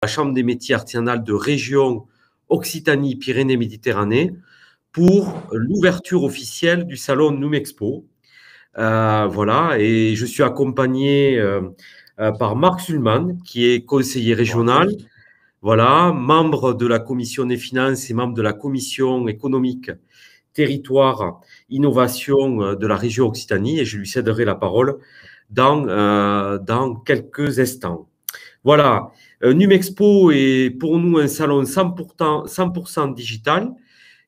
la Chambre des métiers artisanales de région Occitanie-Pyrénées-Méditerranée pour l'ouverture officielle du salon Numexpo. Voilà, et je suis accompagné par Marc Sulman, qui est conseiller régional, voilà, membre de la commission des finances et membre de la commission économique, territoire, innovation de la région Occitanie, et je lui céderai la parole dans quelques instants. Voilà, Numexpo est pour nous un salon 100% digital,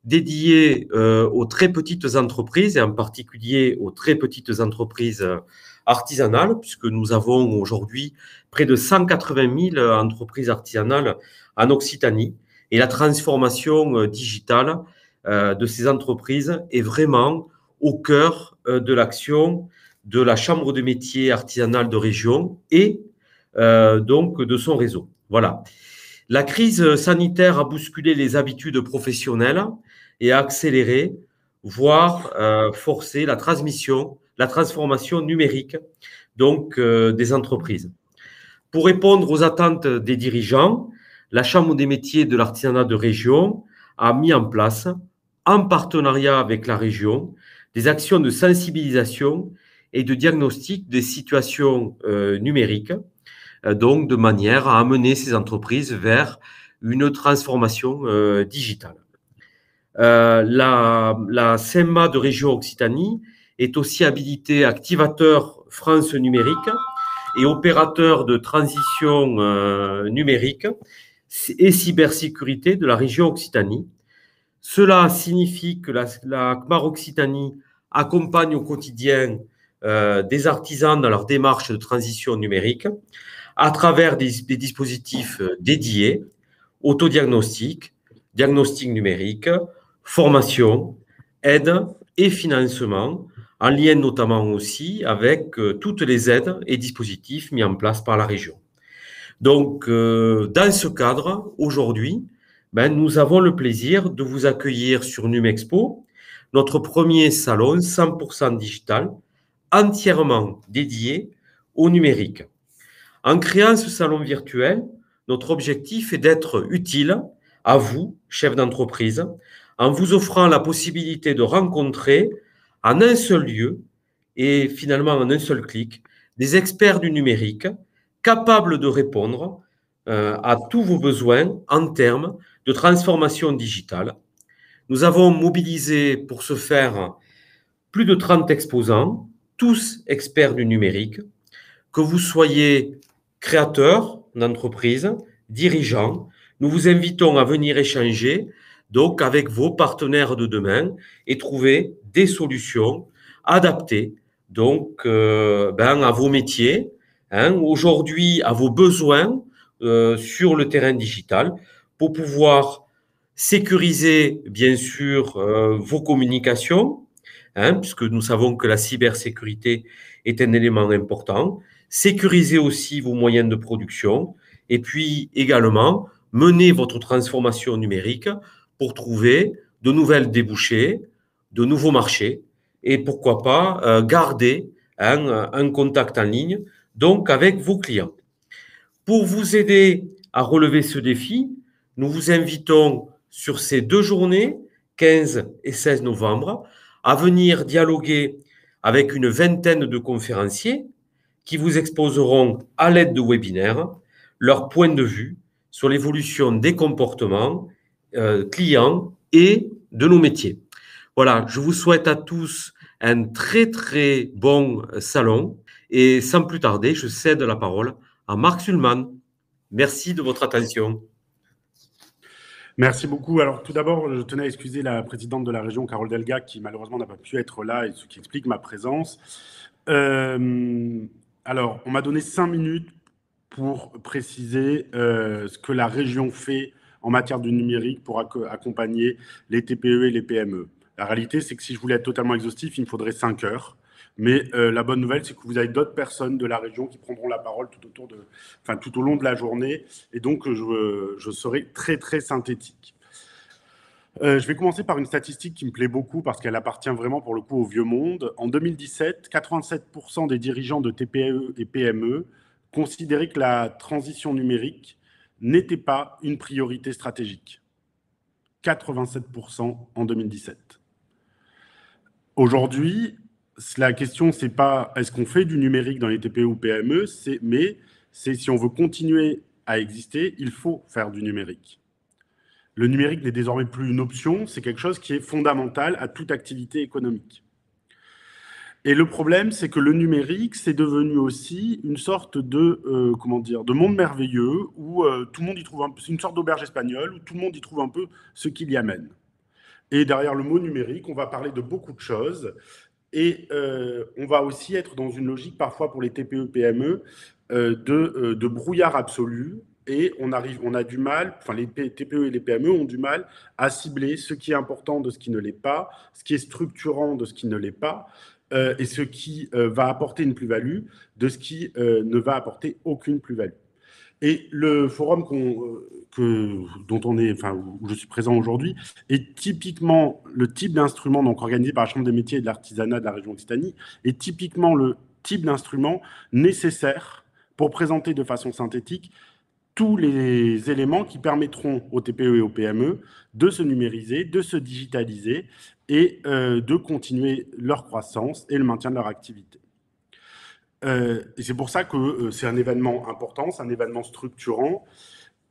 dédié aux très petites entreprises et en particulier aux très petites entreprises artisanales, puisque nous avons aujourd'hui près de 180 000 entreprises artisanales en Occitanie. Et la transformation digitale de ces entreprises est vraiment au cœur de l'action de la Chambre de métiers artisanale de région et donc de son réseau. Voilà. La crise sanitaire a bousculé les habitudes professionnelles et a accéléré, voire forcé la transformation numérique donc, des entreprises. Pour répondre aux attentes des dirigeants, la Chambre des métiers de l'artisanat de région a mis en place, en partenariat avec la région, des actions de sensibilisation et de diagnostic des situations numériques, donc de manière à amener ces entreprises vers une transformation digitale. La CMA de région Occitanie est aussi habilitée activateur France numérique et opérateur de transition numérique et cybersécurité de la région Occitanie. Cela signifie que la CMAR Occitanie accompagne au quotidien des artisans dans leur démarche de transition numérique à travers des dispositifs dédiés, autodiagnostic, diagnostic numérique, formation, aide et financement, en lien notamment aussi avec toutes les aides et dispositifs mis en place par la région. Donc, dans ce cadre, aujourd'hui, nous avons le plaisir de vous accueillir sur Numexpo, notre premier salon 100% digital, entièrement dédié au numérique. En créant ce salon virtuel, notre objectif est d'être utile à vous, chefs d'entreprise, en vous offrant la possibilité de rencontrer en un seul lieu et finalement en un seul clic des experts du numérique capables de répondre à tous vos besoins en termes de transformation digitale. Nous avons mobilisé pour ce faire plus de 30 exposants, tous experts du numérique, que vous soyez créateur d'entreprise, dirigeant, nous vous invitons à venir échanger donc avec vos partenaires de demain et trouver des solutions adaptées donc à vos métiers, aujourd'hui à vos besoins sur le terrain digital pour pouvoir sécuriser bien sûr vos communications, puisque nous savons que la cybersécurité est un élément important, sécuriser aussi vos moyens de production et puis également mener votre transformation numérique pour trouver de nouvelles débouchés, de nouveaux marchés et pourquoi pas garder un contact en ligne donc avec vos clients. Pour vous aider à relever ce défi, nous vous invitons sur ces 2 journées, 15 et 16 novembre, à venir dialoguer avec une vingtaine de conférenciers qui vous exposeront à l'aide de webinaires leur point de vue sur l'évolution des comportements clients et de nos métiers. Voilà, je vous souhaite à tous un très très bon salon et sans plus tarder, je cède la parole à Marc Sulman. Merci de votre attention. Merci beaucoup. Alors tout d'abord, je tenais à excuser la présidente de la région, Carole Delga, qui malheureusement n'a pas pu être là et ce qui explique ma présence. Alors, on m'a donné 5 minutes pour préciser ce que la région fait en matière de numérique pour accompagner les TPE et les PME. La réalité, c'est que si je voulais être totalement exhaustif, il me faudrait 5 heures. Mais la bonne nouvelle, c'est que vous avez d'autres personnes de la région qui prendront la parole tout au long de la journée. Et donc, je serai très, très synthétique. Je vais commencer par une statistique qui me plaît beaucoup parce qu'elle appartient vraiment pour le coup au vieux monde. En 2017, 87% des dirigeants de TPE et PME considéraient que la transition numérique n'était pas une priorité stratégique. 87% en 2017. Aujourd'hui, la question, c'est pas est-ce qu'on fait du numérique dans les TPE ou PME, mais c'est si on veut continuer à exister, il faut faire du numérique. Le numérique n'est désormais plus une option, c'est quelque chose qui est fondamental à toute activité économique. Et le problème, c'est que le numérique, c'est devenu aussi une sorte de, de monde merveilleux où tout le monde y trouve c'est une sorte d'auberge espagnole où tout le monde y trouve un peu ce qu'il y amène. Et derrière le mot numérique, on va parler de beaucoup de choses. Et on va aussi être dans une logique, parfois pour les TPE-PME, de brouillard absolu. Et on a du mal, enfin les TPE et les PME ont du mal à cibler ce qui est important de ce qui ne l'est pas, ce qui est structurant de ce qui ne l'est pas, et ce qui va apporter une plus-value de ce qui ne va apporter aucune plus-value. Et le forum où je suis présent aujourd'hui est typiquement le type d'instrument donc organisé par la Chambre des métiers et de l'artisanat de la région Occitanie, est typiquement le type d'instrument nécessaire pour présenter de façon synthétique tous les éléments qui permettront aux TPE et aux PME de se numériser, de se digitaliser et de continuer leur croissance et le maintien de leur activité. Et c'est pour ça que c'est un événement important, c'est un événement structurant.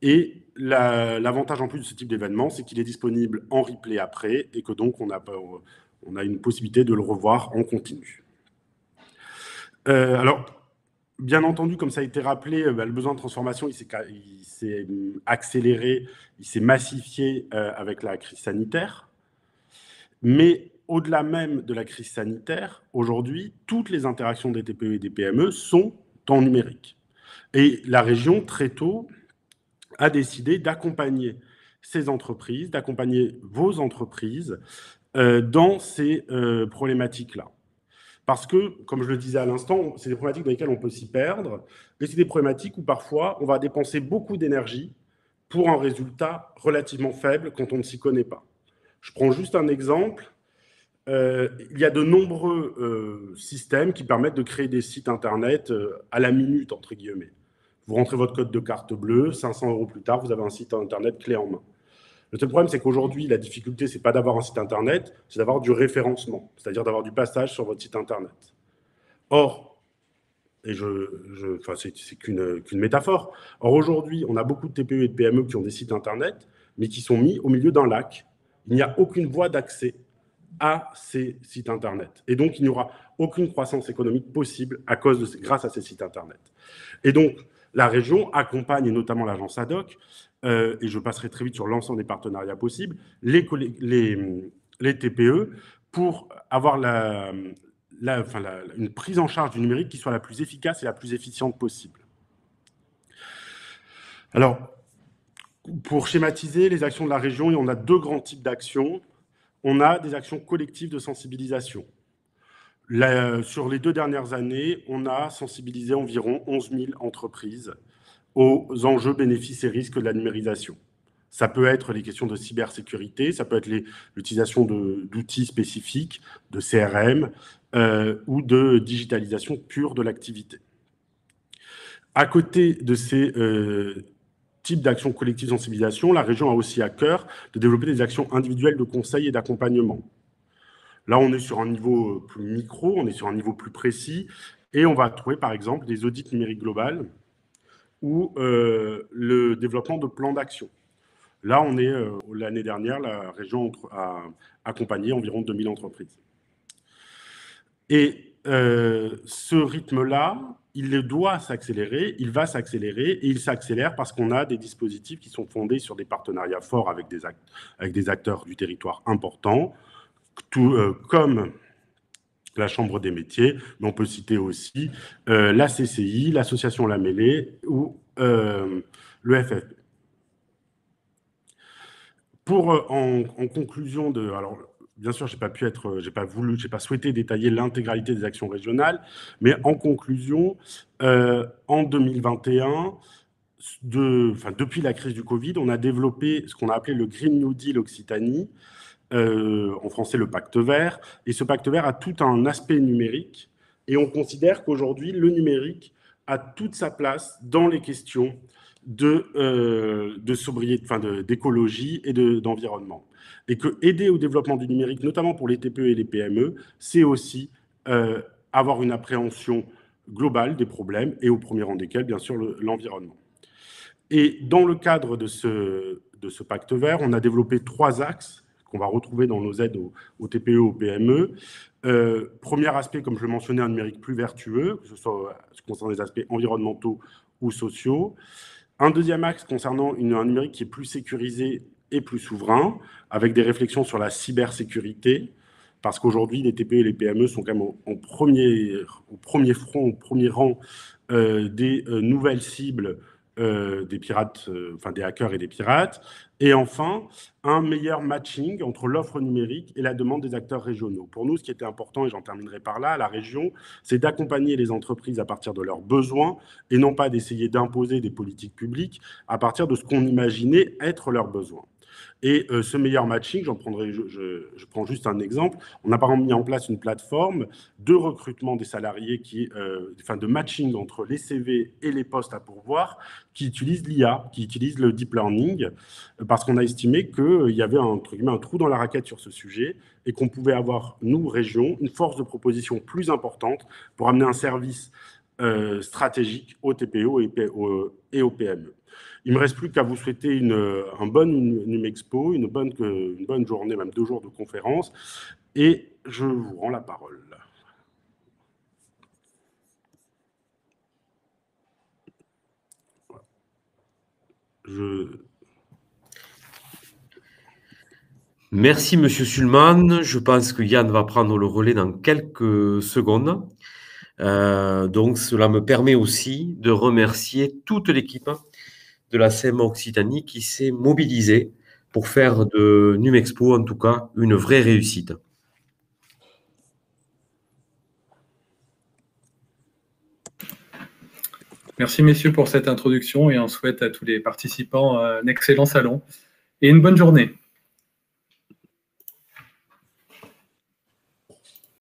Et l'avantage en plus de ce type d'événement, c'est qu'il est disponible en replay après et que donc on a une possibilité de le revoir en continu. Alors, bien entendu, comme ça a été rappelé, le besoin de transformation, il s'est accéléré, il s'est massifié avec la crise sanitaire. Mais au-delà même de la crise sanitaire, aujourd'hui, toutes les interactions des TPE et des PME sont en numérique. Et la région, très tôt, a décidé d'accompagner ces entreprises, d'accompagner vos entreprises dans ces problématiques-là. Parce que, comme je le disais à l'instant, c'est des problématiques dans lesquelles on peut s'y perdre, et c'est des problématiques où parfois on va dépenser beaucoup d'énergie pour un résultat relativement faible quand on ne s'y connaît pas. Je prends juste un exemple. Il y a de nombreux systèmes qui permettent de créer des sites internet à la minute, entre guillemets. Vous rentrez votre code de carte bleue, 500 € plus tard, vous avez un site internet clé en main. Le seul problème, c'est qu'aujourd'hui, la difficulté, c'est pas d'avoir un site internet, c'est d'avoir du référencement, c'est-à-dire d'avoir du passage sur votre site internet. Or, et c'est qu'une métaphore, or aujourd'hui, on a beaucoup de TPE et de PME qui ont des sites internet, mais qui sont mis au milieu d'un lac. Il n'y a aucune voie d'accès à ces sites internet. Et donc, il n'y aura aucune croissance économique possible grâce à ces sites internet. Et donc, la région accompagne, et notamment l'agence ADOC, et je passerai très vite sur l'ensemble des partenariats possibles, les TPE pour avoir une prise en charge du numérique qui soit la plus efficace et la plus efficiente possible. Alors, pour schématiser les actions de la région, on a deux grands types d'actions. On a des actions collectives de sensibilisation. Sur les 2 dernières années, on a sensibilisé environ 11 000 entreprises aux enjeux, bénéfices et risques de la numérisation. Ça peut être les questions de cybersécurité, ça peut être l'utilisation d'outils spécifiques, de CRM ou de digitalisation pure de l'activité. À côté de ces types d'actions collectives de sensibilisation, la région a aussi à cœur de développer des actions individuelles de conseil et d'accompagnement. Là, on est sur un niveau plus micro, on est sur un niveau plus précis, et on va trouver par exemple des audits numériques globales ou le développement de plans d'action. Là, on est l'année dernière, la région a accompagné environ 2000 entreprises. Et ce rythme-là, il doit s'accélérer, il va s'accélérer, et il s'accélère parce qu'on a des dispositifs qui sont fondés sur des partenariats forts avec des acteurs du territoire importants, comme la Chambre des métiers, mais on peut citer aussi la CCI, l'association La Mêlée ou le FFP. En conclusion alors, bien sûr, j'ai pas souhaité détailler l'intégralité des actions régionales, mais en conclusion, en 2021, depuis la crise du Covid, on a développé ce qu'on a appelé le Green New Deal Occitanie, en français le pacte vert, et ce pacte vert a tout un aspect numérique, et on considère qu'aujourd'hui, le numérique a toute sa place dans les questions de sobriété, d'écologie et d'environnement. Et que aider au développement du numérique, notamment pour les TPE et les PME, c'est aussi avoir une appréhension globale des problèmes et au premier rang desquels, bien sûr, l'environnement. Et dans le cadre de ce pacte vert, on a développé 3 axes qu'on va retrouver dans nos aides aux TPE, aux PME. Premier aspect, comme je le mentionnais, un numérique plus vertueux, que ce soit concernant les aspects environnementaux ou sociaux. Un deuxième axe concernant un numérique qui est plus sécurisé et plus souverain, avec des réflexions sur la cybersécurité, parce qu'aujourd'hui, les TPE et les PME sont quand même au premier front, au premier rang des nouvelles cibles des pirates, des hackers et des pirates. Et enfin, un meilleur matching entre l'offre numérique et la demande des acteurs régionaux. Pour nous, ce qui était important, et j'en terminerai par là, à la région, c'est d'accompagner les entreprises à partir de leurs besoins et non pas d'essayer d'imposer des politiques publiques à partir de ce qu'on imaginait être leurs besoins. Et ce meilleur matching, je prends juste un exemple, on a par exemple mis en place une plateforme de recrutement des salariés, de matching entre les CV et les postes à pourvoir, qui utilise l'IA, qui utilise le deep learning, parce qu'on a estimé qu'il y avait un trou dans la raquette sur ce sujet et qu'on pouvait avoir, nous, région, une force de proposition plus importante pour amener un service stratégique aux TPE et aux PME. Il ne me reste plus qu'à vous souhaiter un bon Numexpo, une bonne journée, même 2 jours de conférence, et je vous rends la parole. Merci, Monsieur Sulman. Je pense que Yann va prendre le relais dans quelques secondes. Donc, cela me permet aussi de remercier toute l'équipe de la CMA Occitanie qui s'est mobilisée pour faire de Numexpo, en tout cas, une vraie réussite. Merci, messieurs, pour cette introduction et on souhaite à tous les participants un excellent salon et une bonne journée.